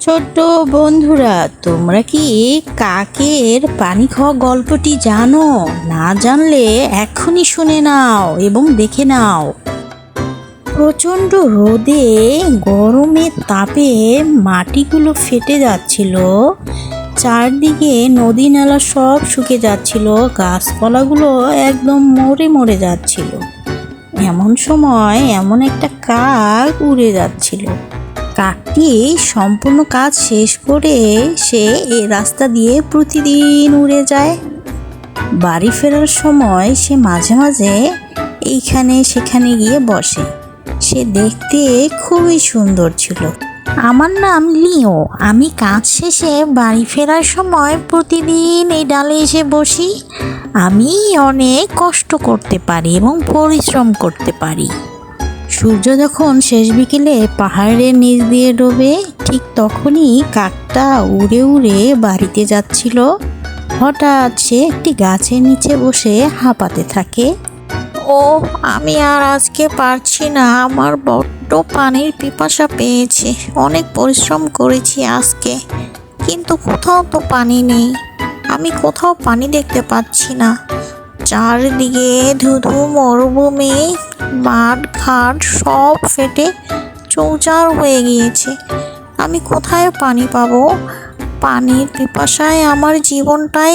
ছোট্ট বন্ধুরা, তোমরা কি কাকের পানি খাওয়া গল্পটি জানো? না জানলে এক্ষুনি শুনে নাও এবং দেখে নাও। প্রচণ্ড রোদে গরমের তাপে মাটিগুলো ফেটে যাচ্ছিল, চারদিকে নদী নালা সব শুকে যাচ্ছিল, গাছপালাগুলো একদম মরে মরে যাচ্ছিল। এমন সময় এমন একটা কাক উড়ে যাচ্ছিল। কাকটি সম্পূর্ণ কাজ শেষ করে সে এই রাস্তা দিয়ে প্রতিদিন উড়ে যায়। বাড়ি ফেরার সময় সে মাঝে মাঝে এইখানে সেখানে গিয়ে বসে। সে দেখতে খুবই সুন্দর ছিল। আমার নাম লিও। আমি কাজ শেষে বাড়ি ফেরার সময় প্রতিদিন এই ডালে এসে বসি। আমি অনেক কষ্ট করতে পারি এবং পরিশ্রম করতে পারি। সূর্য যখন শেষ বিকেলে পাহাড়ের নিচ দিয়ে ডোবে, ঠিক তখনই কাকটা উড়ে উড়ে বাড়িতে যাচ্ছিল। হঠাৎ সে একটি গাছের নিচে বসে হাঁপাতে থাকে। ও, আমি আর আজকে পারছি না, আমার বড্ড পানির পিপাসা পেয়েছে। অনেক পরিশ্রম করেছি আজকে, কিন্তু কোথাও তো পানি নেই। আমি কোথাও পানি দেখতে পাচ্ছি না। চারদিকে ধুধু মরুভূমি, মাঠ ঘাট সব ফেটে চৌচার হয়ে গিয়েছে। আমি কোথায় পানি পাবো? পানির পিপাসায় আমার জীবনটাই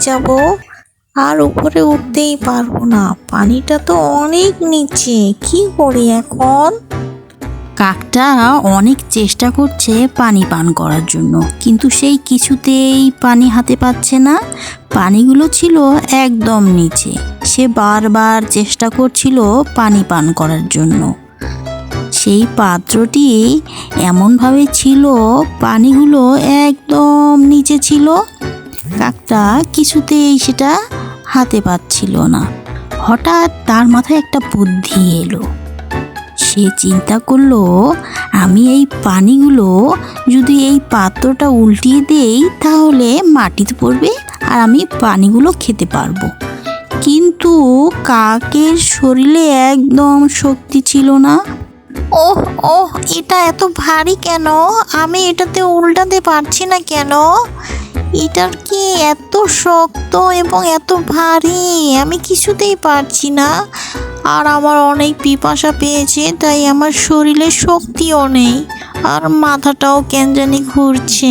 যাব, আর উপরে উঠতেই পারবো না। পানিটা তো অনেক নিচে, কি করি এখন? কাকটা অনেক চেষ্টা করছে পানি পান করার জন্য, কিন্তু সেই কিছুতেই পানি হাতে পাচ্ছে না। পানিগুলো ছিল একদম নিচে। সে বারবার চেষ্টা করছিল পানি পান করার জন্য। সেই পাত্রটি এমনভাবে ছিল, পানিগুলো একদম নিচে ছিল। কাকটা কিছুতেই সেটা হাতে পাচ্ছিল না। হঠাৎ তার মাথায় একটা বুদ্ধি এলো। সে চিন্তা করলো, আমি এই পানিগুলো যদি এই পাত্রটা উল্টিয়ে দেই তাহলে মাটিতে পড়বে আর আমি পানিগুলো খেতে পারবো। কিন্তু কাকের শরীরে একদম শক্তি ছিল না। ওহ ওহ, এটা এত ভারী কেন? আমি এটাতে উল্টাতে পারছি না কেন? এটার কি এত শক্ত এবং এত ভারী? আমি কিছুতেই পারছি না। আর আমার অনেক পিপাসা পেয়েছে, তাই আমার শরীরে শক্তিও নেই, আর মাথাটাও কেন জানি ঘুরছে।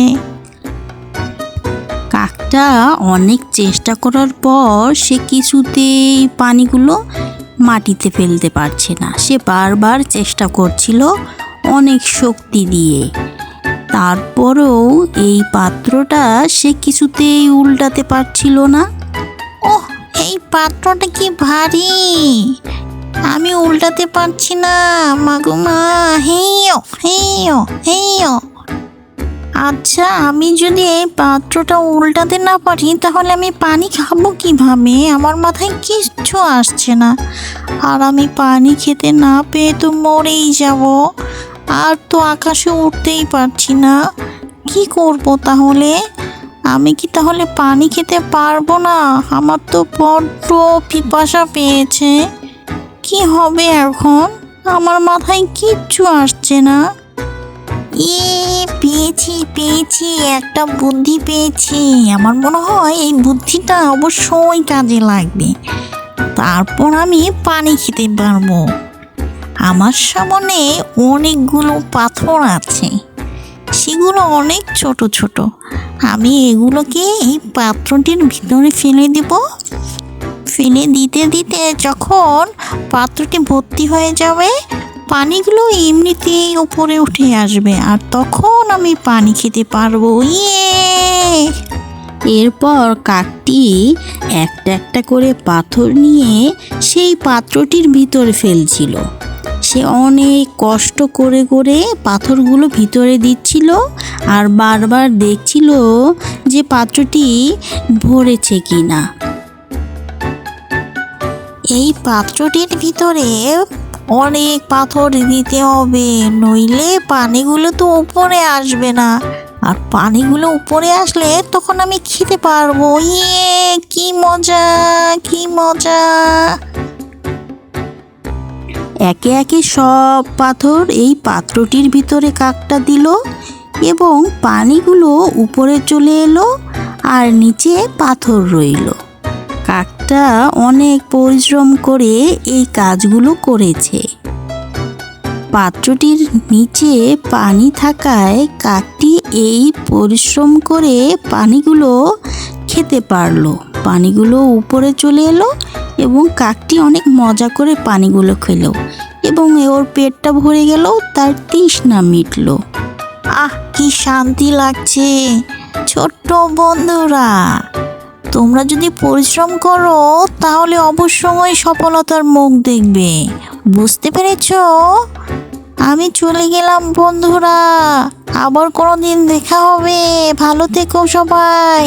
কাকটা অনেক চেষ্টা করার পর সে কিছুতেই পানিগুলো মাটিতে ফেলতে পারছে না। সে বারবার চেষ্টা করছিল অনেক শক্তি দিয়ে। তারপরেও এই পাত্রটা সে কিছুতেই উল্টাতে পারছিল না। ওহ, এই পাত্রটা কি ভারী! আমি উল্টাতে পারছি না। মাগুমা, হেইও হেইও হেইও। আচ্ছা, আমি যদি এই পাত্রটা উল্টাতে না পারি তাহলে আমি পানি খাবো কিভাবে? আমার মাথায় কিচ্ছু আসছে না। আর আমি পানি খেতে না পেয়ে তো মরেই যাব। আর তো আকাশে উঠতেই পারছি না। কি করব তাহলে? আমি কি তাহলে পানি খেতে পারবো না? আমার তো বড্ড পিপাসা পেয়েছে। কি হবে এখন? আমার মাথায় কিচ্ছু আসছে না। পেয়েছি পেয়েছি, একটা বুদ্ধি পেয়েছি। আমার মনে হয় এই বুদ্ধিটা অবশ্যই কাজে লাগবে। তারপর আমি পানি খেতে পারবো। আমার সামনে অনেকগুলো পাথর আছে, সেগুলো অনেক ছোট ছোট। আমি এগুলোকে এই পাত্রটির ভিতরে ফেলে দেব। ফেলে দিতে দিতে যখন পাত্রটি ভর্তি হয়ে যাবে পানিগুলো এমনিতেই উপরে উঠে আসবে আর তখন আমি পানি খেতে পারবো। ইয়ে! এরপর কাকটি একটা একটা করে পাথর নিয়ে সেই পাত্রটির ভিতরে ফেলছিল। সে অনেক কষ্ট করে করে পাথরগুলো ভিতরে দিচ্ছিল আর বারবার দেখছিল যে পাত্রটি ভরেছে কিনা। এই পাত্রটির ভিতরে অনেক পাথর দিতে হবে, নইলে পানিগুলো তো উপরে আসবে না, আর পানিগুলো উপরে আসলে তখন আমি খেতে পারবো। ইয়ে! কি মজা, কি মজা! একে একে সব পাথর এই পাত্রটির ভিতরে কাকটা দিল এবং পানিগুলো উপরে চলে এলো আর নিচে পাথর রইল। কাকটা অনেক পরিশ্রম করে এই কাজগুলো করেছে। পাত্রটির নিচে পানি থাকায় কাকটি এই পরিশ্রম করে পানিগুলো খেতে পারলো। পানিগুলো উপরে চলে এলো এবং কাকটি অনেক মজা করে পানিগুলো খেলো এবং ওর পেটটা ভরে গেল, তার তৃষ্ণা মিটলো। আহ, কি শান্তি লাগছে! ছোট্ট বন্ধুরা, তোমরা যদি পরিশ্রম করো তাহলে অবশ্যই সফলতার মুখ দেখবে। বুঝতে পেরেছো? আমি চলে গেলাম বন্ধুরা, আবার কোনো দিন দেখা হবে। ভালো থেকো সবাই।